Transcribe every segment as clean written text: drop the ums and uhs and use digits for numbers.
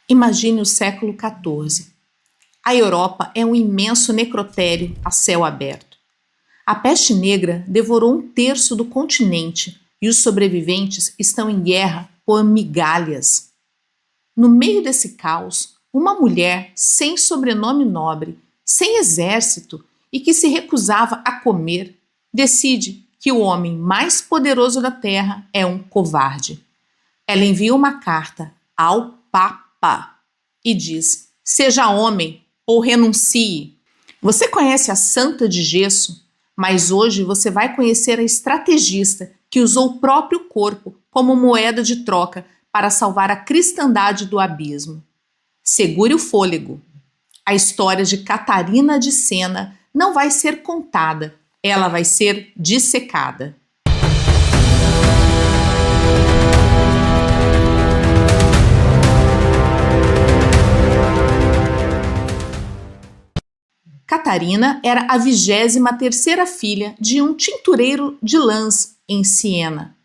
Imagine o século XIV. A Europa é um imenso necrotério a céu aberto. A peste negra devorou 1/3 do continente e os sobreviventes estão em guerra por migalhas. No meio desse caos, uma mulher sem sobrenome nobre, sem exército e que se recusava a comer, decide que o homem mais poderoso da Terra é um covarde. Ela envia uma carta ao Papa e diz: seja homem ou renuncie. Você conhece a Santa de Gesso, mas hoje você vai conhecer a estrategista que usou o próprio corpo como moeda de troca para salvar a cristandade do abismo. Segure o fôlego. A história de Catarina de Sena não vai ser contada, ela vai ser dissecada. Catarina era a 23ª filha de um tintureiro de lãs em Siena.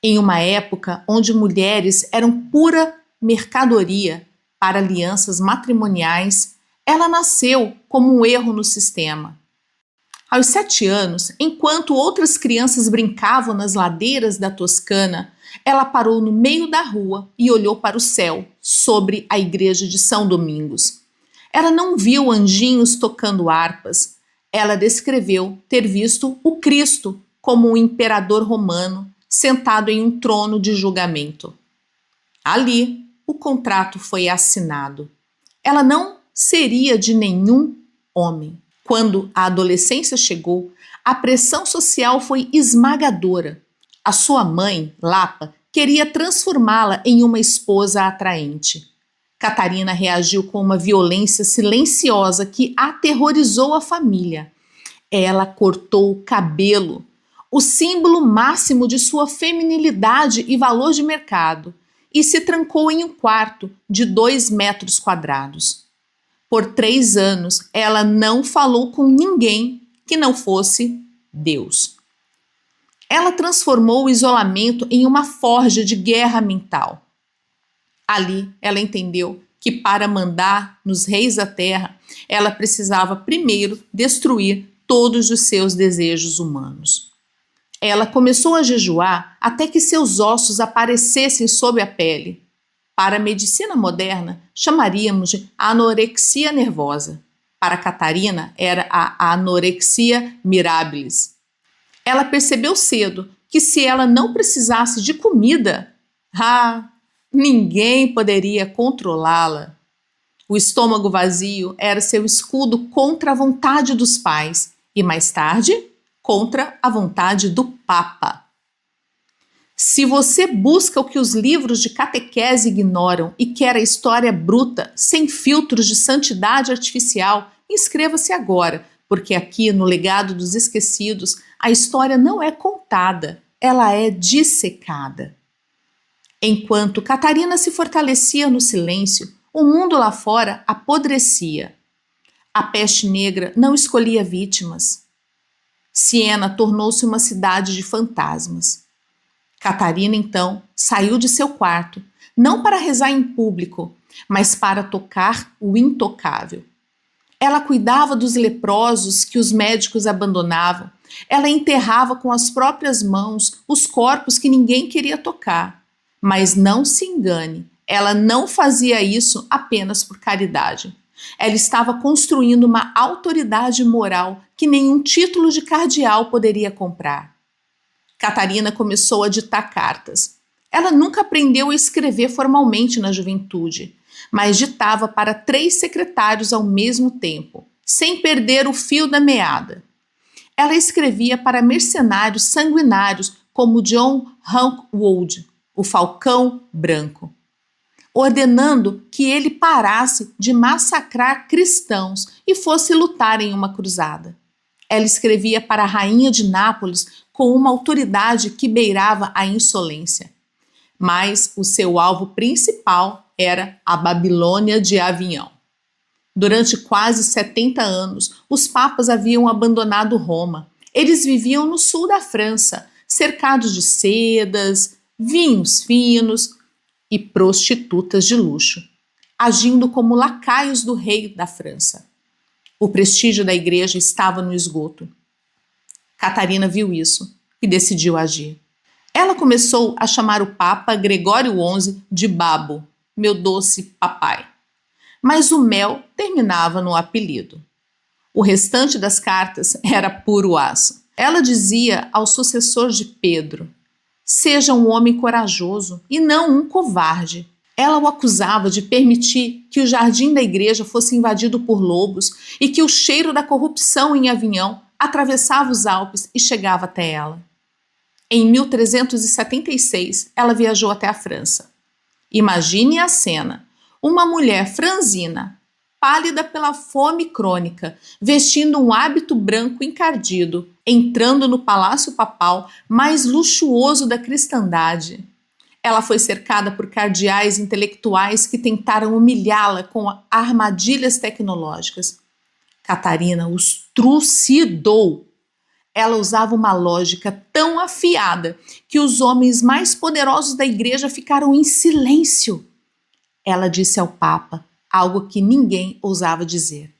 Em uma época onde mulheres eram pura mercadoria para alianças matrimoniais, ela nasceu como um erro no sistema. Aos 7 anos, enquanto outras crianças brincavam nas ladeiras da Toscana, ela parou no meio da rua e olhou para o céu, sobre a igreja de São Domingos. Ela não viu anjinhos tocando harpas. Ela descreveu ter visto o Cristo como um imperador romano sentado em um trono de julgamento. Ali, o contrato foi assinado. Ela não seria de nenhum homem. Quando a adolescência chegou, a pressão social foi esmagadora. A sua mãe, Lapa, queria transformá-la em uma esposa atraente. Catarina reagiu com uma violência silenciosa que aterrorizou a família. Ela cortou o cabelo, o símbolo máximo de sua feminilidade e valor de mercado, e se trancou em um quarto de 2 metros quadrados. Por 3 anos, ela não falou com ninguém que não fosse Deus. Ela transformou o isolamento em uma forja de guerra mental. Ali, ela entendeu que para mandar nos reis da terra, ela precisava primeiro destruir todos os seus desejos humanos. Ela começou a jejuar até que seus ossos aparecessem sob a pele. Para a medicina moderna, chamaríamos de anorexia nervosa. Para Catarina, era a anorexia mirabilis. Ela percebeu cedo que se ela não precisasse de comida, ninguém poderia controlá-la. O estômago vazio era seu escudo contra a vontade dos pais e, mais tarde, contra a vontade do Papa. Se você busca o que os livros de catequese ignoram e quer a história bruta, sem filtros de santidade artificial, inscreva-se agora, porque aqui no Legado dos Esquecidos a história não é contada, ela é dissecada. Enquanto Catarina se fortalecia no silêncio, o mundo lá fora apodrecia. A peste negra não escolhia vítimas. Siena tornou-se uma cidade de fantasmas. Catarina, então, saiu de seu quarto, não para rezar em público, mas para tocar o intocável. Ela cuidava dos leprosos que os médicos abandonavam. Ela enterrava com as próprias mãos os corpos que ninguém queria tocar. Mas não se engane, ela não fazia isso apenas por caridade. Ela estava construindo uma autoridade moral que nenhum título de cardeal poderia comprar. Catarina começou a ditar cartas. Ela nunca aprendeu a escrever formalmente na juventude, mas ditava para 3 secretários ao mesmo tempo, sem perder o fio da meada. Ela escrevia para mercenários sanguinários como John Hawkwood, o Falcão Branco, ordenando que ele parasse de massacrar cristãos e fosse lutar em uma cruzada. Ela escrevia para a rainha de Nápoles com uma autoridade que beirava a insolência. Mas o seu alvo principal era a Babilônia de Avião. Durante quase 70 anos, os papas haviam abandonado Roma. Eles viviam no sul da França, cercados de sedas, vinhos finos e prostitutas de luxo. agindo como lacaios do rei da França. O prestígio da igreja estava no esgoto. Catarina viu isso e decidiu agir. Ela começou a chamar o Papa Gregório XI de Babo, meu doce papai. Mas o mel terminava no apelido. O restante das cartas era puro aço. Ela dizia ao sucessor de Pedro: seja um homem corajoso e não um covarde. Ela o acusava de permitir que o jardim da igreja fosse invadido por lobos e que o cheiro da corrupção em Avignon atravessava os Alpes e chegava até ela. Em 1376, ela viajou até a França. Imagine a cena: uma mulher franzina, pálida pela fome crônica, vestindo um hábito branco encardido, entrando no palácio papal mais luxuoso da cristandade. Ela foi cercada por cardeais intelectuais que tentaram humilhá-la com armadilhas tecnológicas. Catarina os trucidou. Ela usava uma lógica tão afiada que os homens mais poderosos da igreja ficaram em silêncio. Ela disse ao Papa algo que ninguém ousava dizer: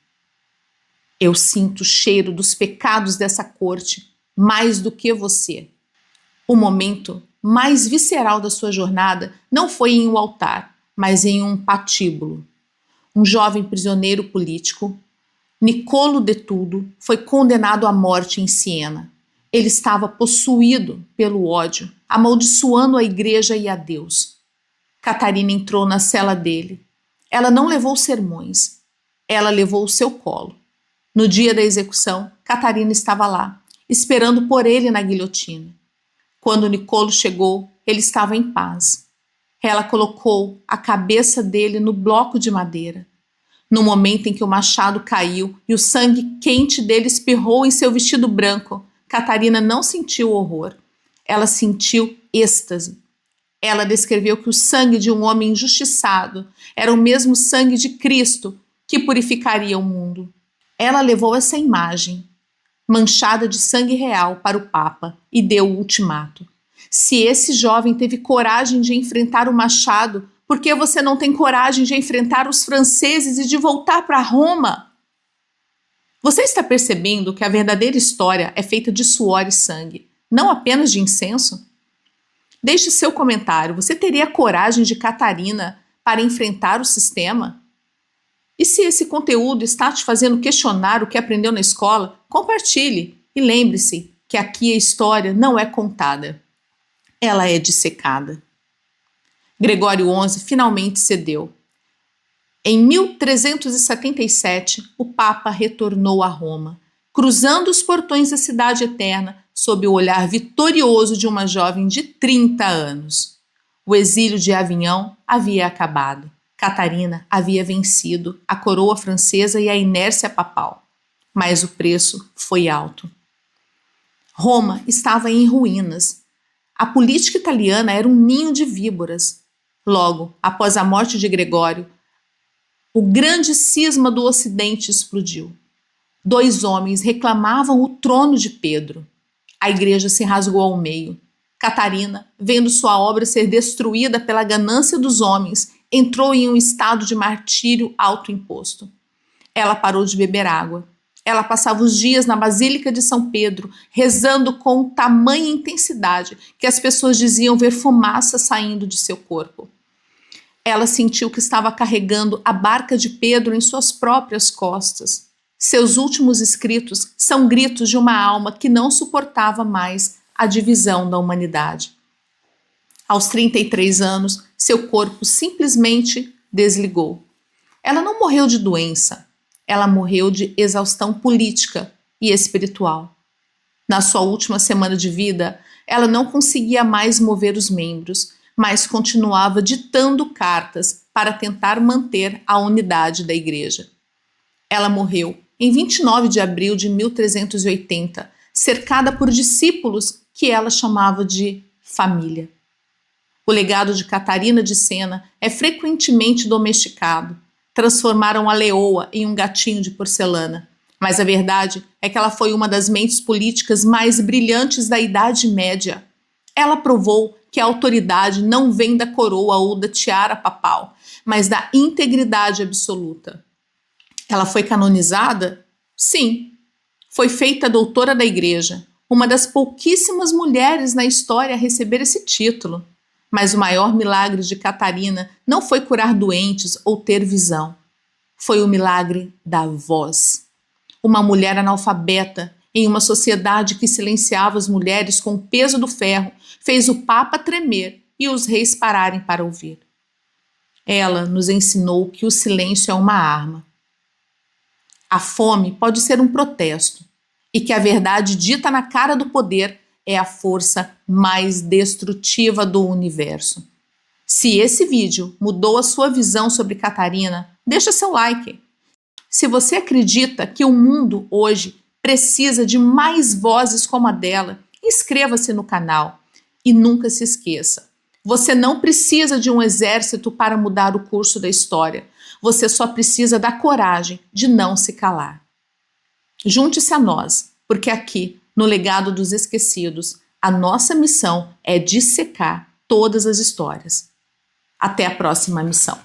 eu sinto o cheiro dos pecados dessa corte mais do que você. O momento mais visceral da sua jornada não foi em um altar, mas em um patíbulo. Um jovem prisioneiro político, Niccolo de Tudo, foi condenado à morte em Siena. Ele estava possuído pelo ódio, amaldiçoando a igreja e a Deus. Catarina entrou na cela dele. Ela não levou sermões, ela levou o seu colo. No dia da execução, Catarina estava lá, esperando por ele na guilhotina. Quando Niccolo chegou, ele estava em paz. Ela colocou a cabeça dele no bloco de madeira. No momento em que o machado caiu e o sangue quente dele espirrou em seu vestido branco, Catarina não sentiu horror. Ela sentiu êxtase. Ela descreveu que o sangue de um homem injustiçado era o mesmo sangue de Cristo que purificaria o mundo. Ela levou essa imagem, manchada de sangue real, para o Papa e deu o ultimato: se esse jovem teve coragem de enfrentar o machado, por que você não tem coragem de enfrentar os franceses e de voltar para Roma? Você está percebendo que a verdadeira história é feita de suor e sangue, não apenas de incenso? Deixe seu comentário. Você teria coragem de Catarina para enfrentar o sistema? E se esse conteúdo está te fazendo questionar o que aprendeu na escola, compartilhe e lembre-se que aqui a história não é contada, ela é dissecada. Gregório XI finalmente cedeu. Em 1377, o Papa retornou a Roma, cruzando os portões da cidade eterna sob o olhar vitorioso de uma jovem de 30 anos. O exílio de Avignon havia acabado. Catarina havia vencido a coroa francesa e a inércia papal. Mas o preço foi alto. Roma estava em ruínas. A política italiana era um ninho de víboras. Logo, após a morte de Gregório, o grande cisma do Ocidente explodiu. 2 homens reclamavam o trono de Pedro. A igreja se rasgou ao meio. Catarina, vendo sua obra ser destruída pela ganância dos homens, entrou em um estado de martírio autoimposto. Ela parou de beber água. Ela passava os dias na Basílica de São Pedro, rezando com tamanha intensidade que as pessoas diziam ver fumaça saindo de seu corpo. Ela sentiu que estava carregando a barca de Pedro em suas próprias costas. Seus últimos escritos são gritos de uma alma que não suportava mais a divisão da humanidade. Aos 33 anos, seu corpo simplesmente desligou. Ela não morreu de doença, ela morreu de exaustão política e espiritual. Na sua última semana de vida, ela não conseguia mais mover os membros, mas continuava ditando cartas para tentar manter a unidade da igreja. Ela morreu em 29 de abril de 1380, cercada por discípulos que ela chamava de família. O legado de Catarina de Sena é frequentemente domesticado. Transformaram a leoa em um gatinho de porcelana. Mas a verdade é que ela foi uma das mentes políticas mais brilhantes da Idade Média. Ela provou que a autoridade não vem da coroa ou da tiara papal, mas da integridade absoluta. Ela foi canonizada? Sim. Foi feita doutora da Igreja, uma das pouquíssimas mulheres na história a receber esse título. Mas o maior milagre de Catarina não foi curar doentes ou ter visão. Foi o milagre da voz. Uma mulher analfabeta, em uma sociedade que silenciava as mulheres com o peso do ferro, fez o Papa tremer e os reis pararem para ouvir. Ela nos ensinou que o silêncio é uma arma. A fome pode ser um protesto e que a verdade dita na cara do poder é a força mais destrutiva do universo. Se esse vídeo mudou a sua visão sobre Catarina, deixa seu like. Se você acredita que o mundo hoje precisa de mais vozes como a dela, inscreva-se no canal e nunca se esqueça. Você não precisa de um exército para mudar o curso da história. Você só precisa da coragem de não se calar. Junte-se a nós, porque aqui, no Legado dos Esquecidos, a nossa missão é dissecar todas as histórias. Até a próxima missão.